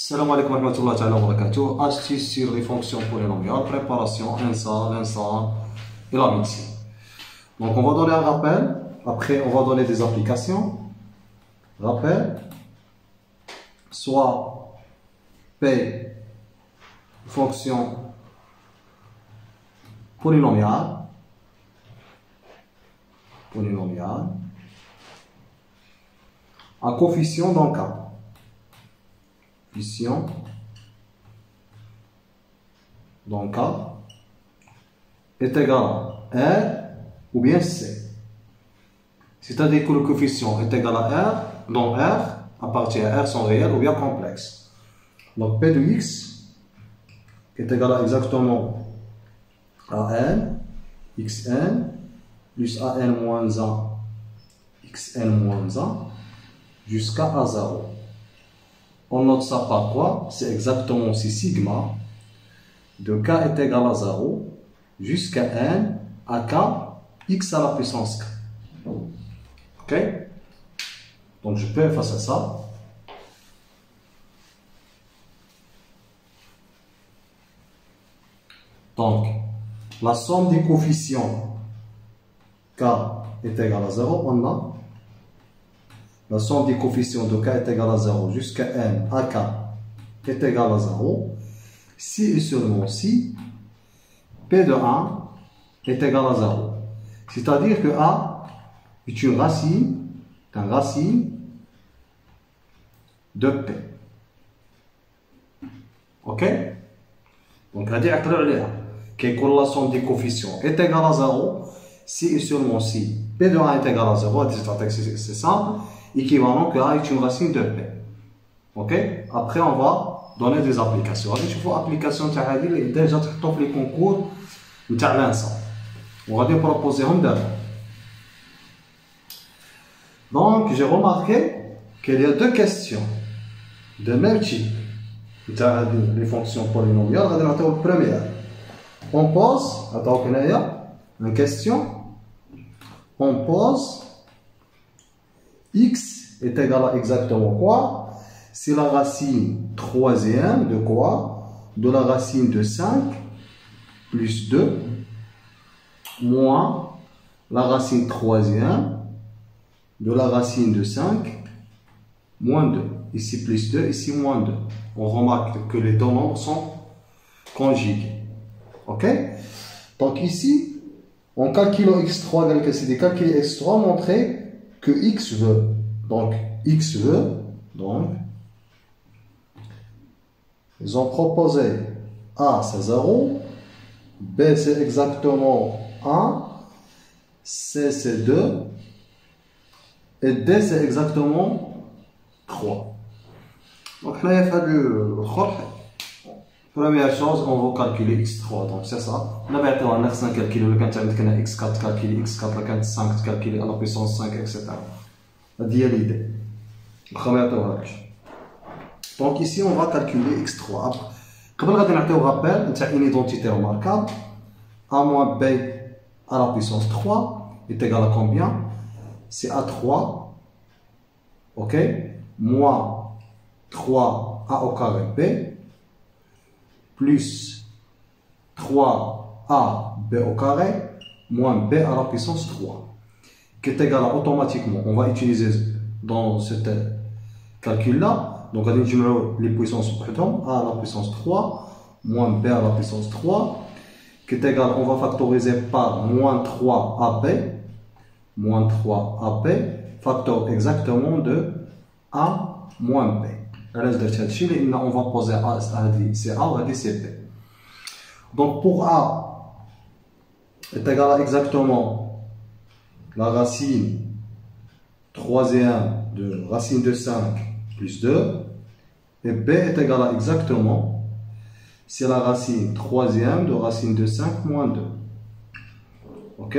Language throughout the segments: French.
Salam alaikum wa rahmatullahi wa barakatuh. Astuce sur les fonctions polynomiales, préparation, l'instant et la médecine. Donc on va donner un rappel, après on va donner des applications. Rappel, soit P, fonction polynomiale, un coefficient dans le cas. Coefficient dans le cas est égal à R ou bien C. C'est-à-dire que le coefficient est égal à R, dont R appartient à R sont réels ou bien complexes. Donc P de X est égal à exactement à N, Xn, plus AN moins 1, Xn moins 1, jusqu'à A0. On note ça par quoi? C'est exactement si sigma de k est égal à 0 jusqu'à n à k x à la puissance k. Ok? Donc je peux effacer ça. Donc la somme des coefficients k est égale à 0, on a la somme des coefficients de k est égale à 0 jusqu'à n à k est égale à 0 si et seulement si p de 1 est égal à 0. C'est-à-dire que a est une racine de p. Ok? Donc, la somme des coefficients est égale à 0 si et seulement si p de 1 est égal à 0. C'est simple. Équivalent que A est une racine de P. Ok? Après, on va donner des applications. On va voir l'application qui déjà traitée les concours de l'instant. On va proposer d'abord. Donc, j'ai remarqué qu'il y a deux questions de même type. Les fonctions polynomiales. On va la première. On pose, attends, une question. On pose x est égal à exactement quoi? C'est la racine troisième de quoi? De la racine de 5 plus 2 moins la racine troisième de la racine de 5 moins 2. Ici plus 2, ici moins 2. On remarque que les deux nombres sont conjugués. Ok? Donc ici, en calculant x3, c'est calculer x3, montrer que x veut, donc ils ont proposé A c'est 0, B c'est exactement 1, C c'est 2 et D c'est exactement 3. Donc là il y a fallu première chose on va calculer x3, donc c'est ça. On va calculer le x4, calculer x4, le 5 calculer à la puissance 5, etc. هذه هي l'idée. Donc ici on va calculer x3. قبل غادي نعطيو rappel نتاع une identité remarquable. A moins b à la puissance 3 est égal à combien? C'est A3, ok, moins 3a au carré b plus 3ab au carré moins b à la puissance 3 qui est égal à automatiquement, on va utiliser dans ce calcul là, donc on va utiliser les puissances a à la puissance 3 moins b à la puissance 3 qui est égal, on va factoriser par moins 3ab facteur exactement de a moins b. On va poser A, c'est A, ou c'est B. Donc pour A est égal à exactement la racine troisième de racine de 5 plus 2 et B est égal à exactement c'est la racine troisième de racine de 5 moins 2. Ok?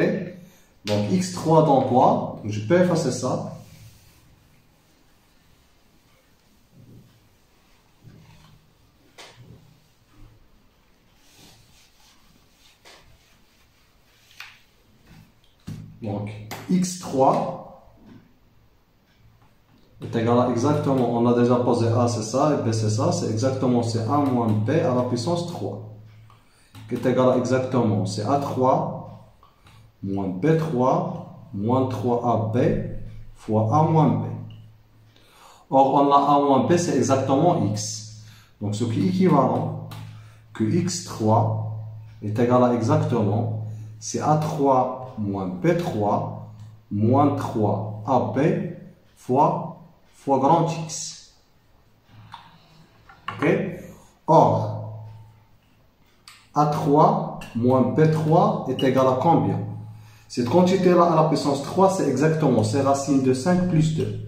Donc x3 dans quoi? Je peux effacer ça. Donc, x3 est est égal à exactement, on a déjà posé A c'est ça, et B c'est ça, c'est exactement c'est A moins B à la puissance 3. Qui est égal à exactement, c'est A3 moins B3 moins 3AB fois A moins B. Or, on a A moins B, c'est exactement X. Donc, ce qui est équivalent que X3 est égal à exactement, c'est A3 moins B3 moins 3AB fois grand X. Ok? Or, A3 moins B3 est égal à combien? Cette quantité-là à la puissance 3, c'est exactement, c'est racine de 5 plus 2.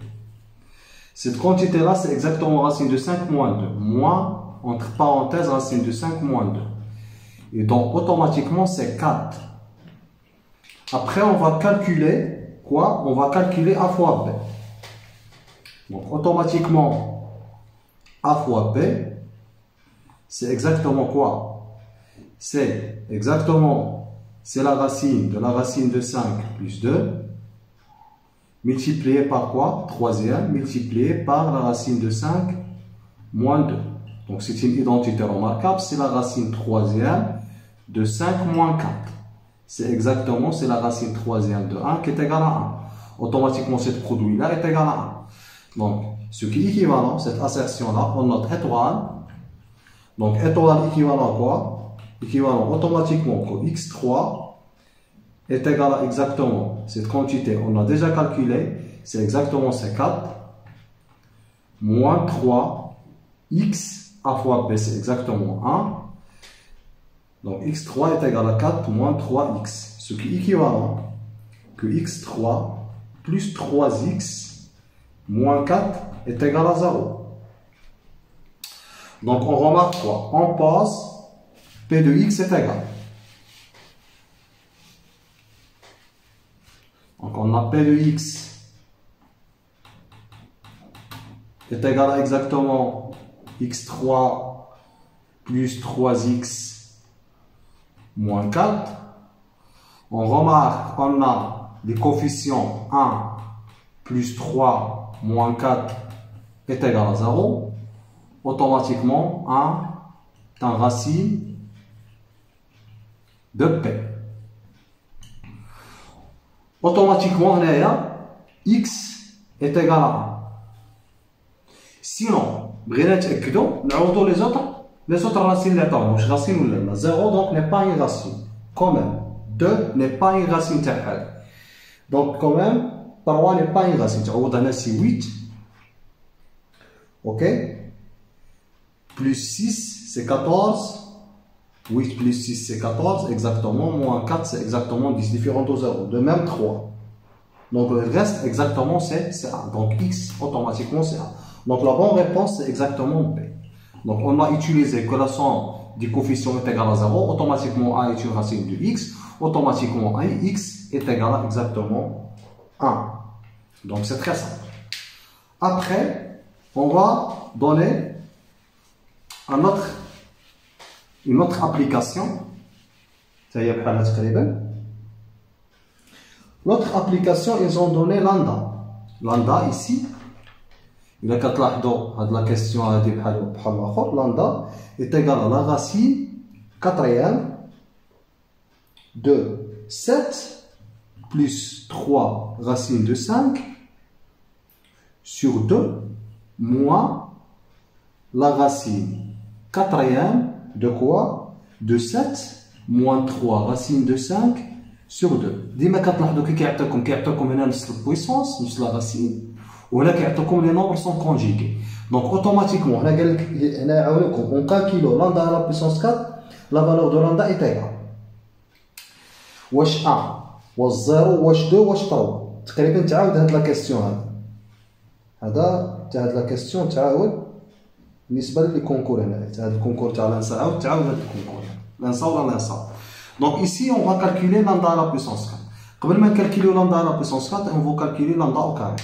Cette quantité-là, c'est exactement racine de 5 moins 2. Moins, entre parenthèses, racine de 5 moins 2. Et donc, automatiquement, c'est 4. Après, on va calculer quoi? On va calculer A fois B. Donc, automatiquement, A fois B, c'est exactement quoi? C'est exactement... C'est la racine de 5 plus 2, multiplié par quoi? Troisième, multiplié par la racine de 5 moins 2. Donc c'est une identité remarquable, c'est la racine troisième de 5 moins 4. C'est exactement, c'est la racine troisième de 1 qui est égale à 1. Automatiquement, ce produit-là est égal à 1. Donc, ce qui est équivalent, cette assertion-là, on note étoile. Donc, étoile équivalent à quoi? Équivalent automatiquement que x3 est égal à exactement cette quantité, on a déjà calculé, c'est exactement c'est 4 moins 3 x a fois b, c'est exactement 1. Donc x3 est égal à 4 moins 3x, ce qui est équivalent que x3 plus 3x moins 4 est égal à 0. Donc on remarque quoi? On passe P de x est égal. Donc on a P de x est égal à exactement x3 plus 3x moins 4. On remarque qu'on a les coefficients 1 plus 3 moins 4 est égal à 0. Automatiquement 1 est en racine de P. Automatiquement, x est égal à 1. Sinon, les autres racines, racine ou 0 donc n'est pas une racine. Quand même, 2 n'est pas une racine. Donc, quand même, 3 n'est pas une racine. C'est 8. Ok? Plus 6, c'est 14. 8 plus 6 c'est 14, exactement, moins 4 c'est exactement 10, différent de 0, de même 3. Donc le reste exactement c'est 1, donc x automatiquement c'est 1. Donc la bonne réponse c'est exactement B. Donc on a utilisé que la somme des coefficients est égale à 0, automatiquement A est une racine de x, automatiquement x est égal à exactement 1. Donc c'est très simple. Après, on va donner une autre application. L'autre application, ils ont donné lambda. Lambda ici, il a la question lambda est égal à la racine quatrième de 7 plus 3 racine de 5 sur 2 moins la racine quatrième de quoi? De 7 moins 3 racine de 5 sur 2. ديما كتلاحظوا كيعطيكم هنا نفس البويسونس نفس لا راسين وهنا كيعطيكم لي نومبر سون كونجيغي. دونك اوتوماتيكمون هنا قال لك هنا عاونكم اون كالكيلو لامدا على بويسونس 4 لا فالور دو لامدا اي تيغال واش 1 واش 0 واش 2 واش 3. تقريبا تعاود هاد لا كيسيون هذا تاع هاد لا كيسيون تعاود بالنسبه لي كونكور هنا هذا الكونكور تاع لانسا تعاود هذا الكونكور لانسا ولا لانسا. Donc ici on va calculer lambda à la puissance 4. قبل ما نكالكوليو lambda à la puissance 4, on va calculer lambda au carré.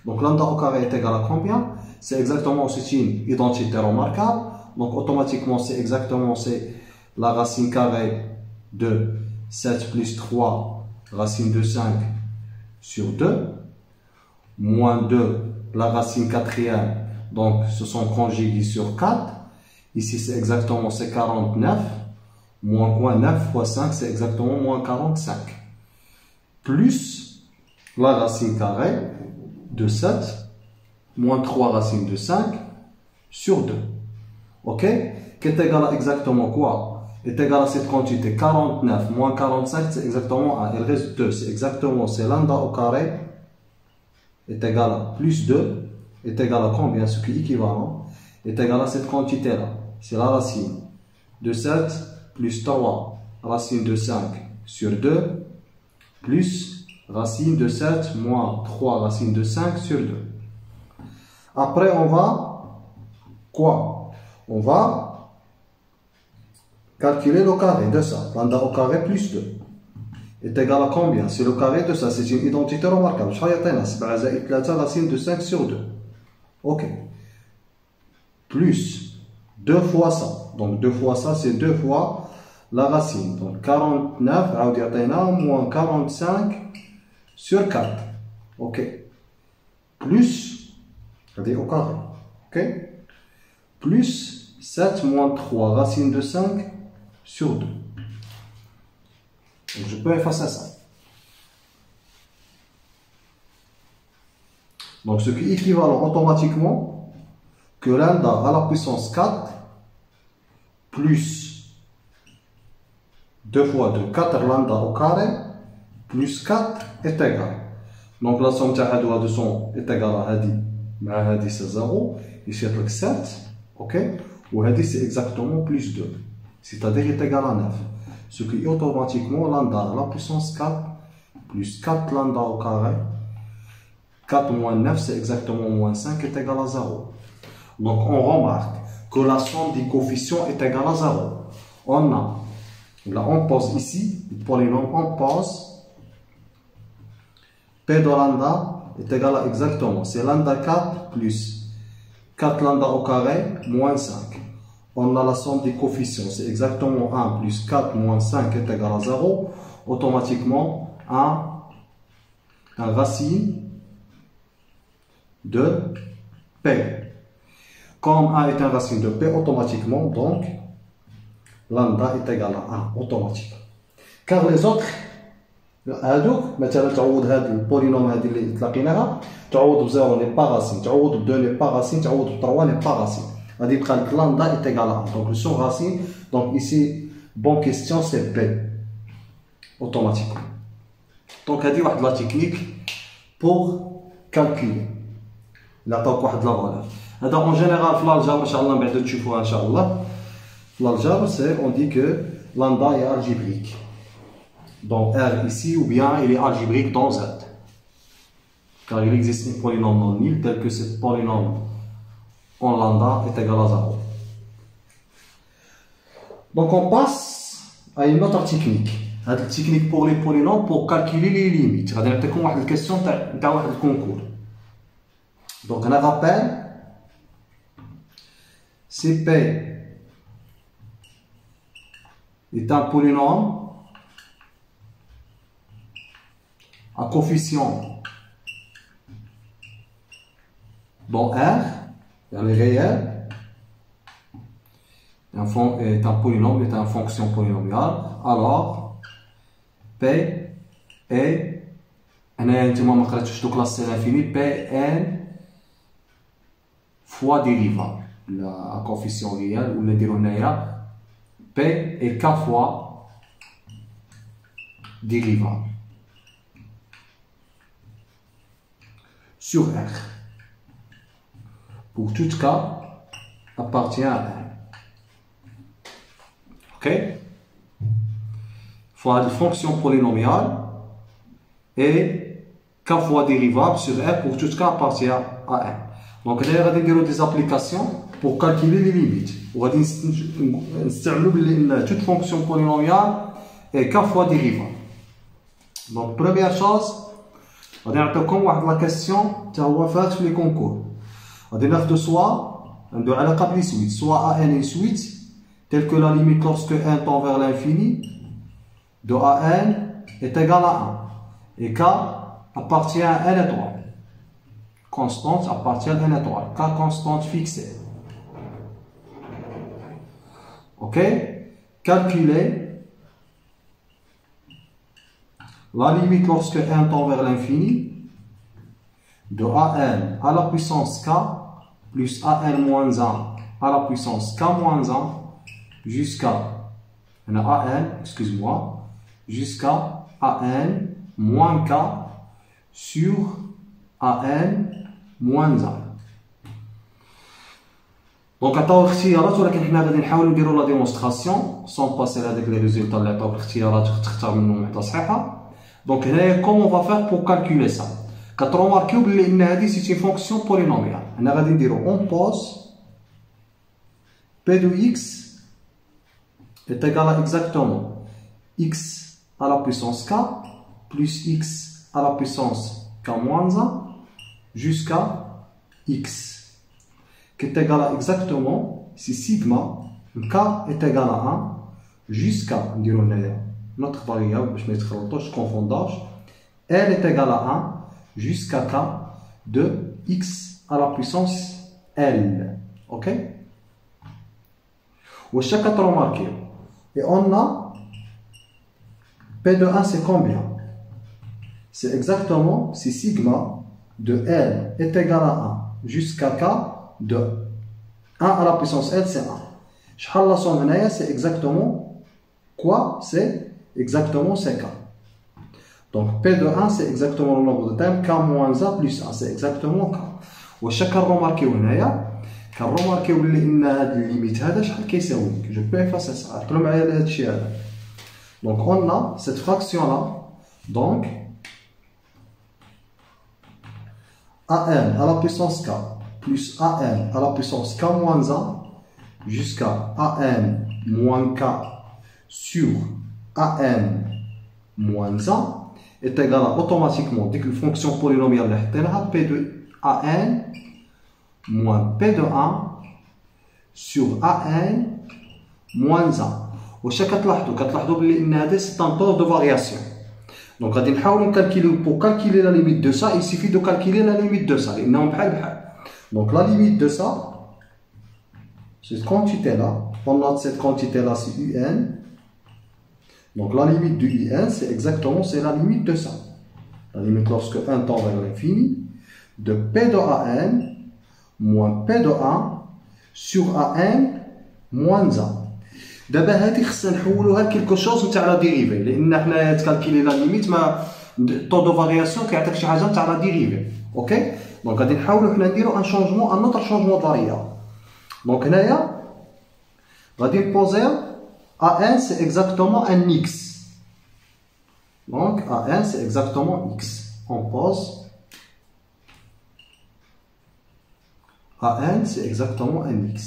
Donc lambda au carré est égal à combien? C'est exactement, c'est une identité remarquable. Donc automatiquement c'est exactement la racine carrée de 7 plus 3 racine de 5 sur 2 moins 2 la racine quatrième, donc ce sont conjugués sur 4. Ici, c'est exactement 49. Moins quoi? 9 fois 5, c'est exactement moins 45. Plus la racine carrée de 7, moins 3 racines de 5 sur 2. Ok? Qui est égal à exactement quoi? Est égal à cette quantité 49 moins 45, c'est exactement 1. Il reste 2. C'est exactement, c'est lambda au carré est égal à plus 2 est égal à combien? Ce qui est équivalent est égal à cette quantité-là. C'est la racine de 7 plus 3 racine de 5 sur 2 plus racine de 7 moins 3 racine de 5 sur 2. Après, on va quoi? On va calculer le carré de ça. Lambda au carré plus 2 est égal à combien? C'est le carré de ça. C'est une identité remarquable. Je vais 7 زائد 3 racine de 5 sur 2. Ok. Plus 2 fois ça. Donc 2 fois ça, c'est 2 fois la racine. Donc 49, moins 45 sur 4. Ok. Plus, regardez au carré. Ok. Plus 7 moins 3 racine de 5 sur 2. Donc je peux effacer ça. Donc ce qui est équivalent automatiquement que lambda à la puissance 4 plus 2 fois 2, 4 lambda au carré plus 4 est égal. Donc la somme de son est égale à Hadi. Mais Hadi c'est 0. Ici il y a 7. Ok. Ou Hadi c'est exactement plus 2. C'est-à-dire est égal à 9. Ce qui est automatiquement lambda à la puissance 4 plus 4 lambda au carré. 4 moins 9 c'est exactement moins 5 est égal à 0. Donc on remarque que la somme des coefficients est égale à 0. On a, là on pose ici, le polynôme, on pose P de lambda est égal à exactement, c'est lambda 4 plus 4 lambda au carré moins 5. On a la somme des coefficients, c'est exactement 1 plus 4 moins 5 est égal à 0. Automatiquement, un racine de P. Comme A est un racine de P, automatiquement, donc, lambda est égal à 1, automatiquement. Car les autres, هادوك مثلا تعوض هذا البولينوم هذه اللي تلاقيناها تعوض ب 0 ني با راسين تعوض ب 2 ني با راسين تعوض ب 3 ني با راسين غادي يبقى لك lambda est égal à 1 donc le son racine donc ici bonne question c'est P automatiquement donc هذه واحد لا تكنيك pour calculer لا عطاوك واحد لا فالور هذا en général في l'algèbre ان شاء الله من بعد تشوفوها ان شاء الله في l'algèbre c'est on dit que lambda est algébrique. Donc R ici, ou bien il est algébrique dans Z. Car il existe un polynôme non nul tel que ce polynôme en lambda est égal à 0. Donc on passe à une autre technique. Cette technique pour les polynômes pour calculer les limites. Je vais vous donner une question dans un concours. Donc on rappelle si P est un polynôme à coefficient dans R, dans les réels, est un polynôme, est une fonction polynomiale, alors P est, classe l'infini, Pn fois dérivable, la coefficient réel, ou le dérivable, P est K fois dérivable. Sur R. Pour tout cas, appartient à R. Ok? Fois de fonction polynomiale et K fois dérivable sur R pour tout cas appartient à R. Donc, là, on va faire des applications pour calculer les limites. On va utiliser toute fonction polynomiale et K fois dérivable. Donc, première chose, on va faire la question qui est في les concours. On va faire soit AN est suite, tel que la limite lorsque n tend vers l'infini de AN est égal à 1 et K appartient à N étoile. constante appartiennent à une étoile. K constante fixée. Ok? Calculer la limite lorsque n tend vers l'infini de an à la puissance k plus an moins 1 à la puissance k moins 1 jusqu'à excuse-moi, jusqu'à an moins k sur an moins 1. Donc عطاو الاختيارات ولكن حنا غادي نحاولوا نديروا لا ديمونستراسيون سون باسي لهذاك لي ريزولطا اللي عطاوك الاختيارات تختار منهم وحده صحيحه. دونك هنايا كومون فا فير بور كالكولي سا. كتروماركيو بلي ان هذه سي اون فونكسيون بولينوميال. هنا غادي نديرو اون بوز بي دو اكس est égal à exactement x à la puissance k plus x à la puissance k moins 1 jusqu'à x qui est égal à exactement si sigma k est égal à 1 jusqu'à notre variable je ne confondage elle est égale à 1 jusqu'à k de x à la puissance l. Ok? Ou chaque remarqué. Et on a P de 1 c'est combien? C'est exactement si sigma de L est égal à 1 jusqu'à K de 1 à la puissance L c'est 1. شحال la somme هنايا c'est exactement quoi? C'est exactement c'est K. Donc P de 1 c'est exactement le nombre de termes K moins 1 plus 1 c'est exactement K. وشاك كنروماركيو هنايا كنروماركيو بلي ان هاد الليميت هذا شحال كيساوي جو بي افاسي سا عقلوا معايا على هاد الشيء هذا. دونك اون ا سيت فراكسيون لا دونك an à la puissance k plus an à la puissance k moins 1 jusqu'à an moins k sur an moins 1 est égal à automatiquement dès que la fonction polynomiale اللي حطيناها p de an moins p de 1 sur an moins 1. واش كتلاحظوا بلي ان هذا سي ان طور دو فارياسيون. دونك غادي نحاولوا نكالكيليو بور كالكيلي لا ليميت دو سا il suffit de calculer la limite de ça لانهم بحال بحال. Donc la limite de ça cette quantité là on note cette quantité là c'est un. Donc la limite de un c'est exactement c'est la limite de ça. La limite lorsque 1 tend vers l'infini de p de an moins p de 1 sur an moins 1. دابا هادي خصنا نحولوها لكيلكو شوز نتاع لا ديريفي لان حنا تكالكيلي لا ليميت ما طو دو فارياسيون كيعطيك شي حاجه نتاع لا ديريفي. اوكي دونك غادي نحاولوا حنا نديرو ان شونجمون ان اوتر شونجمون فاريابل. دونك هنايا غادي نبوزيو ان سي اكزاكتومون ان اكس. دونك ان سي اكزاكتومون اكس اون بوز an c'est exactement un x.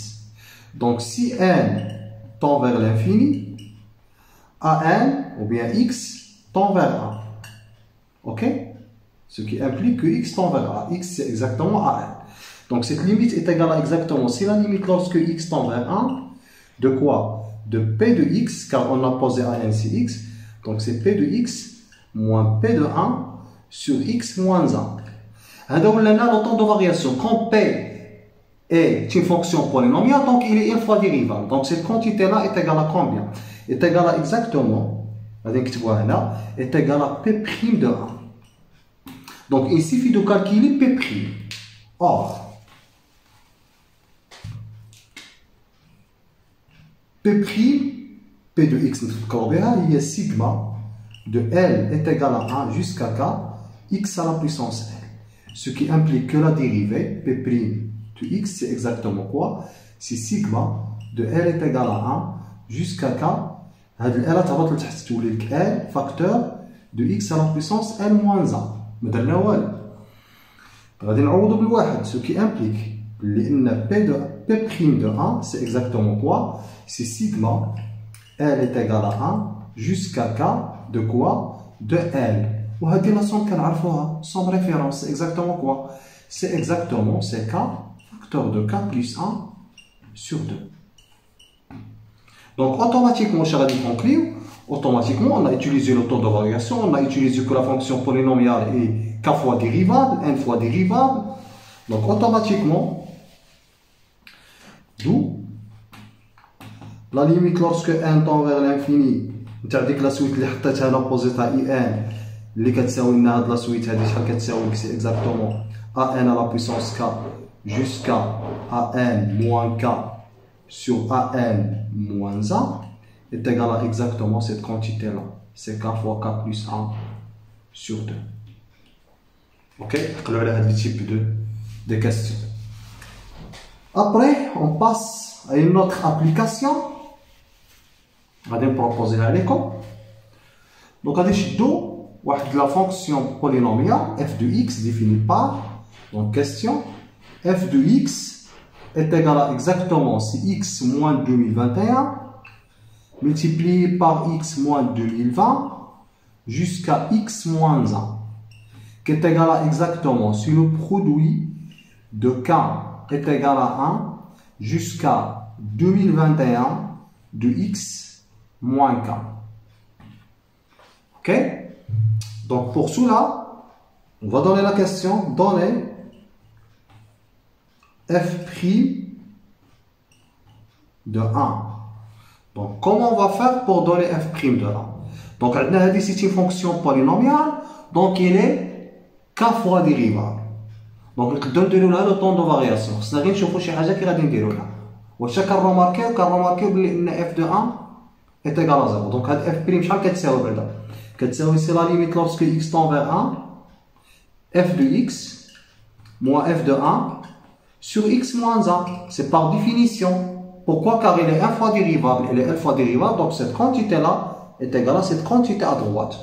Donc si n tend vers l'infini, an ou bien x tend vers 1. Ok? Ce qui implique que x tend vers 1. X c'est exactement an. Donc cette limite est égale à exactement, si la limite lorsque x tend vers 1, de quoi? De p de x, car on a posé an c'est x, donc c'est p de x moins p de 1 sur x moins 1. هذا ولنا le temps de variation. Quand p est une fonction polynomiale, donc il est une fois dérivable. Donc cette quantité-là est égale à combien? Est égale à exactement, est égale à P' de 1. Donc il suffit de calculer P'. Or, P', P de x, il y a sigma de L est égal à 1 jusqu'à K, x à la puissance L. Ce qui implique que la dérivée, P' de x, c'est exactement quoi? Si sigma de L est égal à 1 jusqu'à K, L facteur de x à la puissance L moins 1. مدرنا والو. غادي نعوضو بالواحد, ce qui implique لأن P' de 1, c'est exactement quoi? Si sigma L est égal à 1 jusqu'à K de quoi? De L. وهذه لا somme كنعرفوها, somme référence, c'est exactement quoi? C'est exactement, c'est K de k plus 1 sur 2. Donc automatiquement, automatiquement on a utilisé le taux de variation, on a utilisé que la fonction polynomiale est k fois dérivable, n fois dérivable. Donc automatiquement, d'où la limite lorsque n tend vers l'infini نتاع ديك لا سويت اللي حطيتها انا بوزيتها اي ان اللي كتساوي لنا هاد لا سويت هادي شحال كتساوي لك سي اكزاكتومون ا ان على بويسونس ك جوسكا ا ان موان ك sur an moins 1 est égal à exactement cette quantité-là. C'est k fois k plus 1 sur 2. Ok? On va regarder ce type de questions. Après, on passe à une autre application. On va proposer à l'école. Donc, on va la fonction polynomiale f de x définie par, donc question, f de x est égal à exactement si x moins 2021 multiplié par x moins 2020 jusqu'à x moins 1 qui est égal à exactement si le produit de k est égal à 1 jusqu'à 2021 de x moins k. Ok? Donc pour cela, on va donner la question, donner f' de 1. Donc, comment on va faire pour donner f' de 1? Donc, c'est une fonction polynomiale, donc il est k fois dérivable. Donc, on donne le temps de variation. Si on a une chose qui va dire, on va remarquer que f de 1 est égal à 0. Donc, f' c'est la limite lorsque x tend vers 1, f de x moins f de 1 sur x moins 1, c'est par définition. Pourquoi? Car il est 1 fois dérivable, il est 1 fois dérivable, donc cette quantité-là est égale à cette quantité à droite.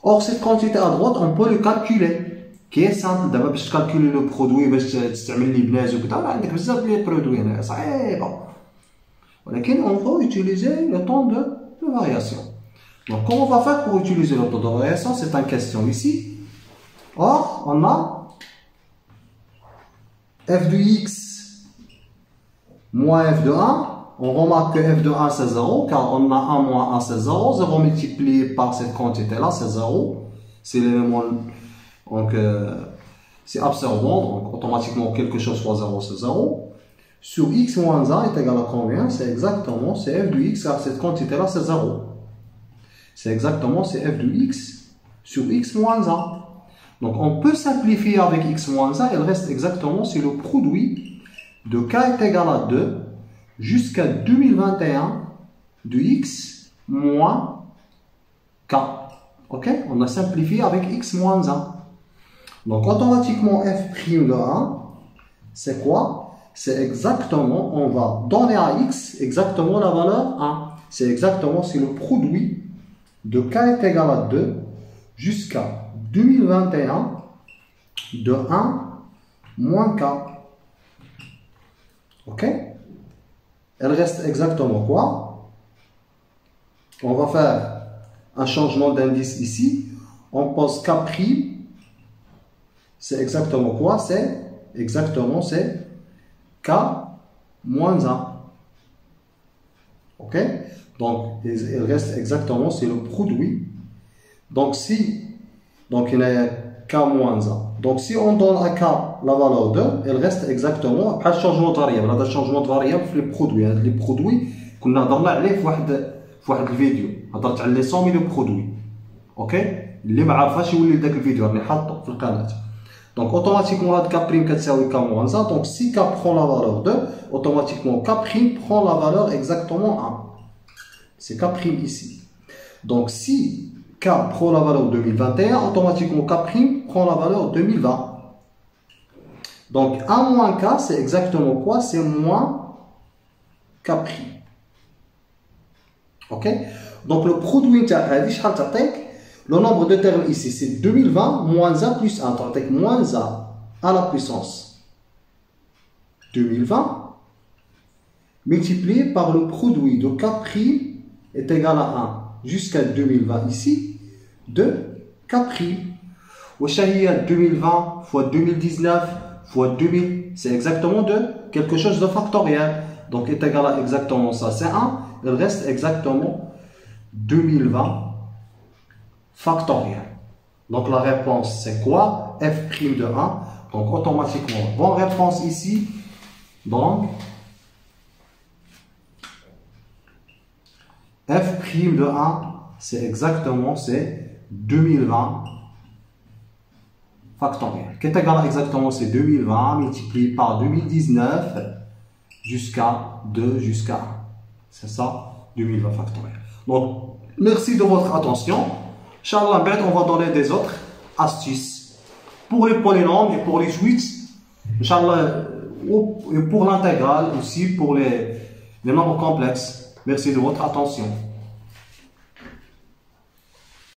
Or, cette quantité à droite, on peut le calculer, qui est simple. D'abord, pour calculer le produit, pour utiliser les blases, on a produits, c'est bon. Mais on va utiliser le temps de variation. Donc, comment on va faire pour utiliser le temps de variation? C'est une question ici. Or, on a f de x moins f de 1, on remarque que f de 1 c'est 0, car on a 1 moins 1 c'est 0, 0 multiplié par cette quantité-là c'est 0, c'est l'élément, donc c'est absorbant, donc automatiquement quelque chose fois 0 c'est 0, sur x moins 1 est égal à combien? C'est exactement, c'est f de x, car cette quantité-là c'est 0, c'est exactement, c'est f de x sur x moins 1. Donc, on peut simplifier avec x moins 1, il reste exactement, c'est le produit de k est égal à 2 jusqu'à 2021 de x moins k. Ok? On a simplifié avec x moins 1. Donc, automatiquement, f' de 1, c'est quoi? C'est exactement, on va donner à x exactement la valeur 1. C'est exactement, c'est le produit de k est égal à 2 jusqu'à 2021 de 1 moins k. Ok? Elle reste exactement quoi? On va faire un changement d'indice ici. On pose k'. C'est exactement quoi? C'est exactement c'est k moins 1. Ok? Donc, il reste exactement, c'est le produit. Donc, donc il y a k moins 1. Donc, si on donne à k la valeur 2, elle reste exactement après le changement de variable. On a un changement de variable pour les produits. Les produits, qu'on a dans la vidéo. On a dans les 100 000 produits. Ok? اللي ما عرفاش يولي داك الفيديو راني حاطه في القناه. Donc, automatiquement, هاد k' كتساوي k moins 1. Donc, si k prend la valeur 2, automatiquement k' prend la valeur exactement 1. C'est k' ici. Donc, si k prend la valeur 2021, automatiquement k' prend la valeur 2020. Donc 1 moins k, c'est exactement quoi? C'est moins k'. Ok? Donc le produit, le nombre de termes ici, c'est 2020 moins 1 plus 1. Donc moins 1 à la puissance 2020 multiplié par le produit de k' est égal à 1 jusqu'à 2020 ici. De k'. Wesh هي 2020 fois 2019 fois 2000, c'est exactement de quelque chose de factoriel. Donc est égal à exactement ça, c'est 1. Il reste exactement 2020 factoriel. Donc la réponse c'est quoi? F' de 1. Donc, automatiquement, bonne réponse ici. Donc, f' de 1, c'est exactement, c'est 2020 factoriel. Qui est égal à exactement, c'est 2020 multiplié par 2019 jusqu'à 2 jusqu'à 1. C'est ça, 2020 factoriel. Donc, merci de votre attention. Inch'Allah, on va donner des autres astuces pour les polynômes et pour les switches. Inch'Allah, et pour l'intégrale aussi, pour les nombres complexes. Merci de votre attention.